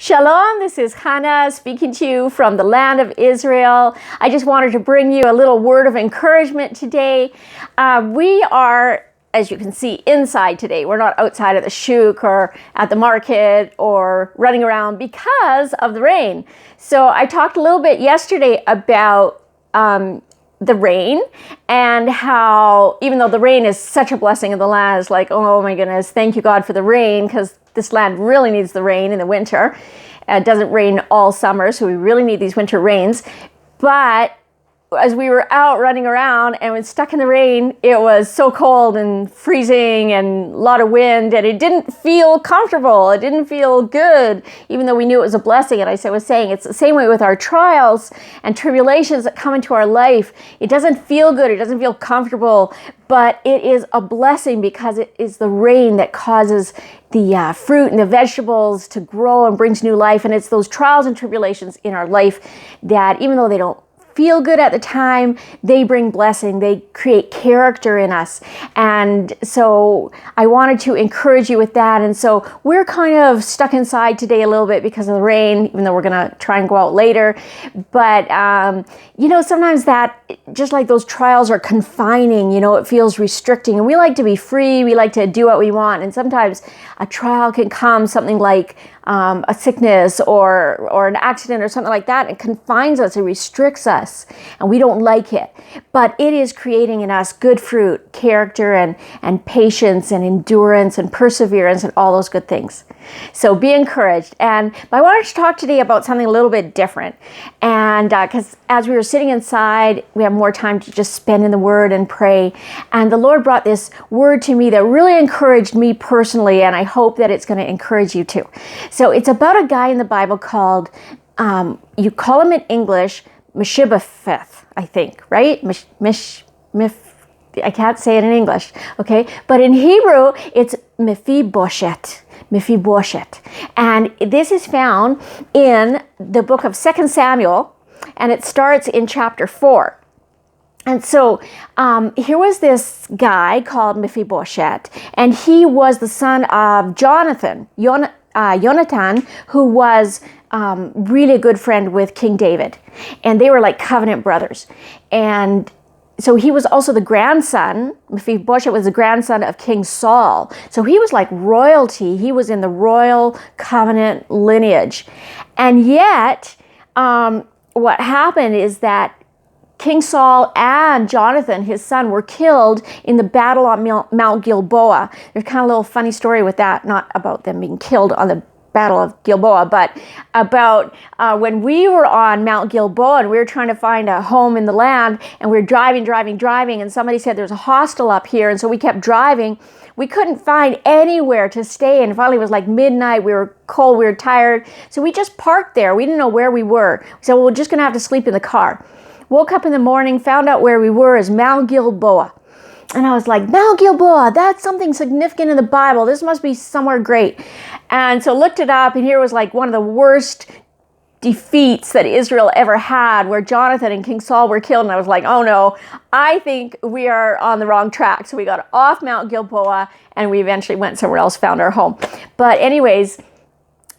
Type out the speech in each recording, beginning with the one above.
Shalom, this is Hannah speaking to you from the land of Israel. I just wanted to bring you a little word of encouragement today. We are, as you can see, inside today. We're not outside of the shuk or at the market or running around because of the rain. So I talked a little bit yesterday about the rain and how, even though the rain is such a blessing in the land, it's like, oh my goodness, thank you God for the rain, because this land really needs the rain in the winter. It doesn't rain all summer, so we really need these winter rains. But as we were out running around and was stuck in the rain, it was so cold and freezing and a lot of wind, and it didn't feel comfortable. It didn't feel good, even though we knew it was a blessing. And I was saying it's the same way with our trials and tribulations that come into our life. It doesn't feel good. It doesn't feel comfortable, but it is a blessing because it is the rain that causes the fruit and the vegetables to grow and brings new life. And it's those trials and tribulations in our life that, even though they don't feel good at the time, they bring blessing. They create character in us. And so I wanted to encourage you with that. And so we're kind of stuck inside today a little bit because of the rain, even though we're going to try and go out later. But, sometimes that, just like those trials are confining, it feels restricting. And we like to be free. We like to do what we want. And sometimes a trial can come, something like a sickness or an accident or something like that. It confines us, it restricts us, and we don't like it. But it is creating in us good fruit, character, and patience, and endurance, and perseverance, and all those good things. So be encouraged. But I wanted to talk today about something a little bit different. And because as we were sitting inside, we have more time to just spend in the Word and pray. And the Lord brought this word to me that really encouraged me personally, and I hope that it's going to encourage you too. So it's about a guy in the Bible called, you call him in English, Mephibosheth, I think, right? I can't say it in English, okay? But in Hebrew, it's Mephibosheth. And this is found in the book of 2 Samuel, and it starts in chapter 4. And so here was this guy called Mephibosheth, and he was the son of Jonathan, who was really a good friend with King David. And they were like covenant brothers. And so he was also the grandson. Mephibosheth was the grandson of King Saul. So he was like royalty. He was in the royal covenant lineage. And yet, what happened is that King Saul and Jonathan, his son, were killed in the battle on Mount Gilboa. There's kind of a little funny story with that, not about them being killed on the Battle of Gilboa, but about when we were on Mount Gilboa and we were trying to find a home in the land, and we were driving, and somebody said there's a hostel up here, and so we kept driving. We couldn't find anywhere to stay, and finally it was like midnight. We were cold, we were tired, so we just parked there. We didn't know where we were. We said, well, we're just going to have to sleep in the car. Woke up in the morning, found out where we were is Mount Gilboa. And I was like, Mount Gilboa, that's something significant in the Bible. This must be somewhere great. And so looked it up, and here was like one of the worst defeats that Israel ever had, where Jonathan and King Saul were killed. And I was like, oh no, I think we are on the wrong track. So we got off Mount Gilboa, and we eventually went somewhere else, found our home. But anyways,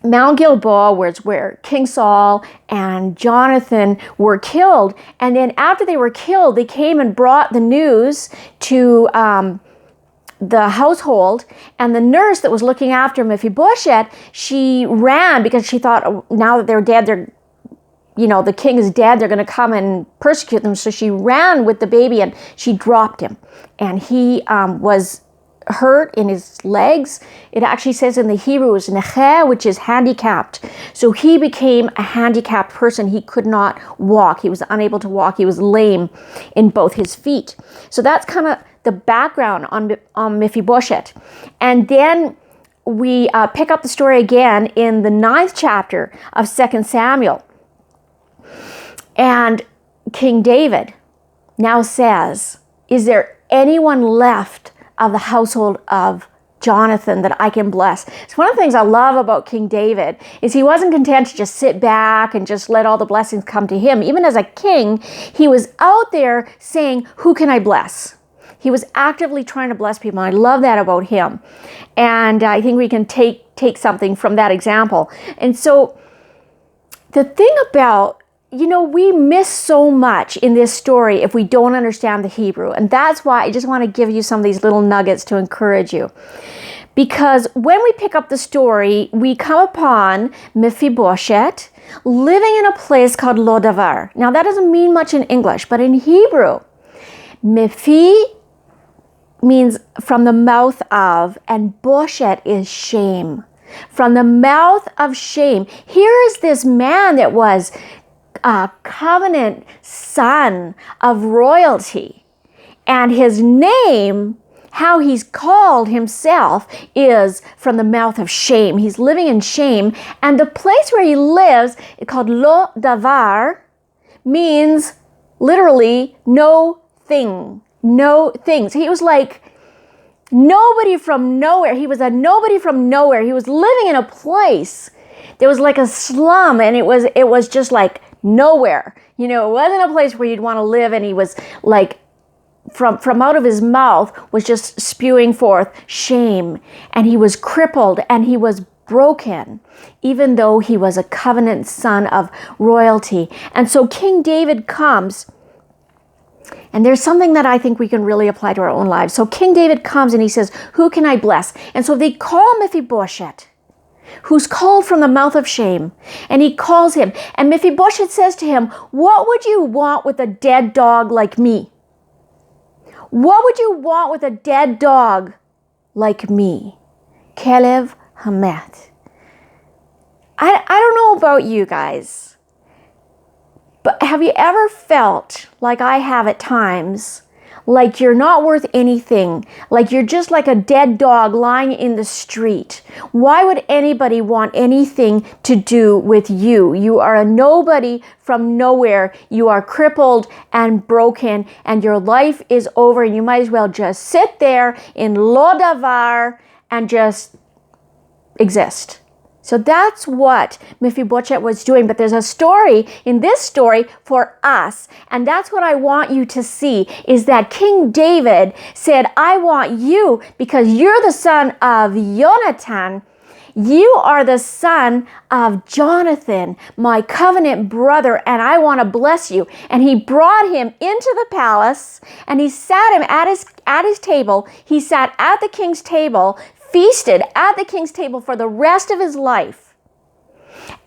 Mount Gilboa was where King Saul and Jonathan were killed. And then after they were killed, they came and brought the news to the household. And the nurse that was looking after Mephibosheth, she ran because she thought, oh, now that they're dead, the king is dead, they're going to come and persecute them. So she ran with the baby and she dropped him. And he was hurt in his legs. It actually says in the Hebrew is Nesher, which is handicapped. So he became a handicapped person. He could not walk. He was unable to walk. He was lame in both his feet. So that's kind of the background on Mephibosheth. And then we pick up the story again in the 9th chapter of 2 Samuel. And King David now says, is there anyone left of the household of Jonathan that I can bless? So one of the things I love about King David is he wasn't content to just sit back and just let all the blessings come to him. Even as a king, he was out there saying, who can I bless? He was actively trying to bless people. And I love that about him. And I think we can take something from that example. And so the thing about, we miss so much in this story if we don't understand the Hebrew. And that's why I just want to give you some of these little nuggets to encourage you. Because when we pick up the story, we come upon Mephibosheth living in a place called Lodavar. Now, that doesn't mean much in English, but in Hebrew, Mephi means from the mouth of, and Boshet is shame. From the mouth of shame. Here is this man that was a covenant son of royalty. And his name, how he's called himself, is from the mouth of shame. He's living in shame. And the place where he lives, called Lo Davar, means literally no thing. No things. He was like nobody from nowhere. He was a nobody from nowhere. He was living in a place that was like a slum, and it was just like nowhere. It wasn't a place where you'd want to live. And he was like, from out of his mouth was just spewing forth shame. And he was crippled and he was broken, even though he was a covenant son of royalty. And so King David comes. And there's something that I think we can really apply to our own lives. So King David comes and he says, who can I bless? And so they call Mephibosheth, who's called from the mouth of shame. And he calls him. And Mephibosheth says to him, what would you want with a dead dog like me? What would you want with a dead dog like me? Kelev Hamet. I don't know about you guys, but have you ever felt like I have at times, like you're not worth anything, like you're just like a dead dog lying in the street? Why would anybody want anything to do with you? You are a nobody from nowhere. You are crippled and broken, and your life is over, and you might as well just sit there in Lodavar and just exist. So that's what Mephibosheth was doing. But there's a story in this story for us. And that's what I want you to see, is that King David said, I want you, because you're the son of Jonathan. You are the son of Jonathan, my covenant brother, and I want to bless you. And he brought him into the palace, and he sat him at his table. He sat at the king's table, feasted at the king's table for the rest of his life.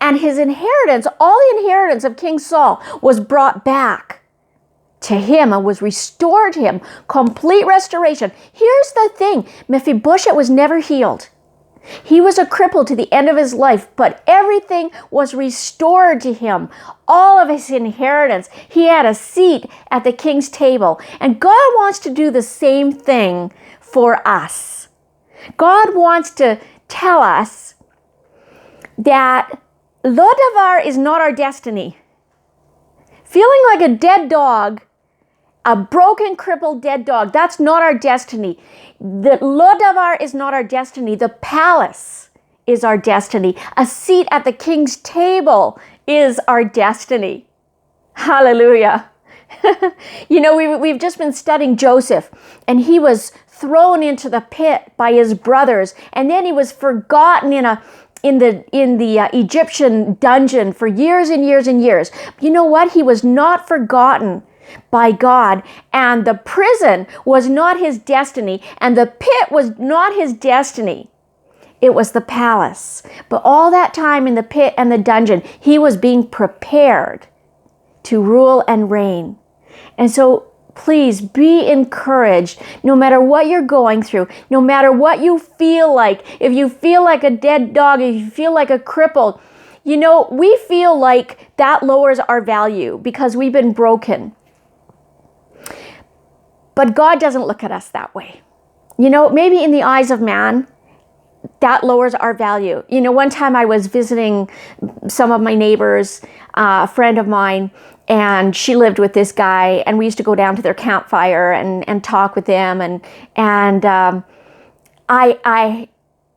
And his inheritance, all the inheritance of King Saul, was brought back to him and was restored to him. Complete restoration. Here's the thing. Mephibosheth was never healed. He was a cripple to the end of his life, but everything was restored to him. All of his inheritance. He had a seat at the king's table. And God wants to do the same thing for us. God wants to tell us that Lodavar is not our destiny. Feeling like a dead dog, a broken, crippled, dead dog, that's not our destiny. The Lodavar is not our destiny. The palace is our destiny. A seat at the king's table is our destiny. Hallelujah. We've just been studying Joseph, and he was thrown into the pit by his brothers, and then he was forgotten in the Egyptian dungeon for years and years and years. You know what? He was not forgotten by God, and the prison was not his destiny, and the pit was not his destiny. It was the palace. But all that time in the pit and the dungeon, he was being prepared to rule and reign. And so please be encouraged, no matter what you're going through, no matter what you feel like. If you feel like a dead dog, if you feel like a cripple, we feel like that lowers our value because we've been broken. But God doesn't look at us that way. Maybe in the eyes of man, that lowers our value. One time I was visiting some of my neighbors, a friend of mine, and she lived with this guy, and we used to go down to their campfire and talk with them. And I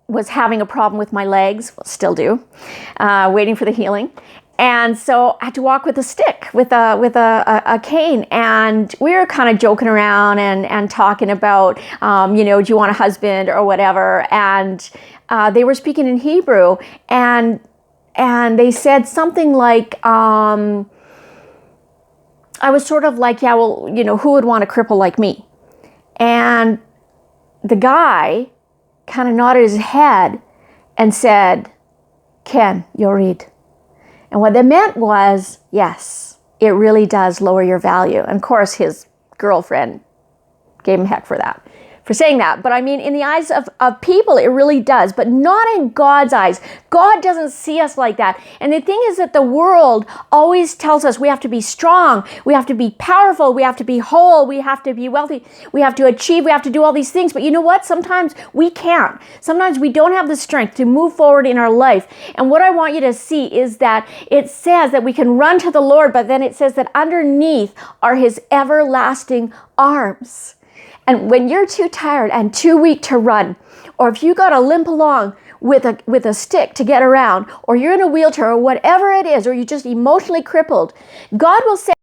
was having a problem with my legs, well, still do, waiting for the healing. And so I had to walk with a stick, with a cane. And we were kind of joking around and talking about, do you want a husband or whatever? And they were speaking in Hebrew, and they said something like, I was sort of like, yeah, well, who would want a cripple like me? And the guy kind of nodded his head and said, Ken, Yorid. And what they meant was, yes, it really does lower your value. And of course, his girlfriend gave him heck for saying that. But I mean, in the eyes of people, it really does, but not in God's eyes. God doesn't see us like that. And the thing is that the world always tells us we have to be strong, we have to be powerful, we have to be whole, we have to be wealthy, we have to achieve, we have to do all these things. But you know what? Sometimes we can't. Sometimes we don't have the strength to move forward in our life. And what I want you to see is that it says that we can run to the Lord, but then it says that underneath are his everlasting arms. And when you're too tired and too weak to run, or if you got to limp along with a stick to get around, or you're in a wheelchair or whatever it is, or you're just emotionally crippled, God will say,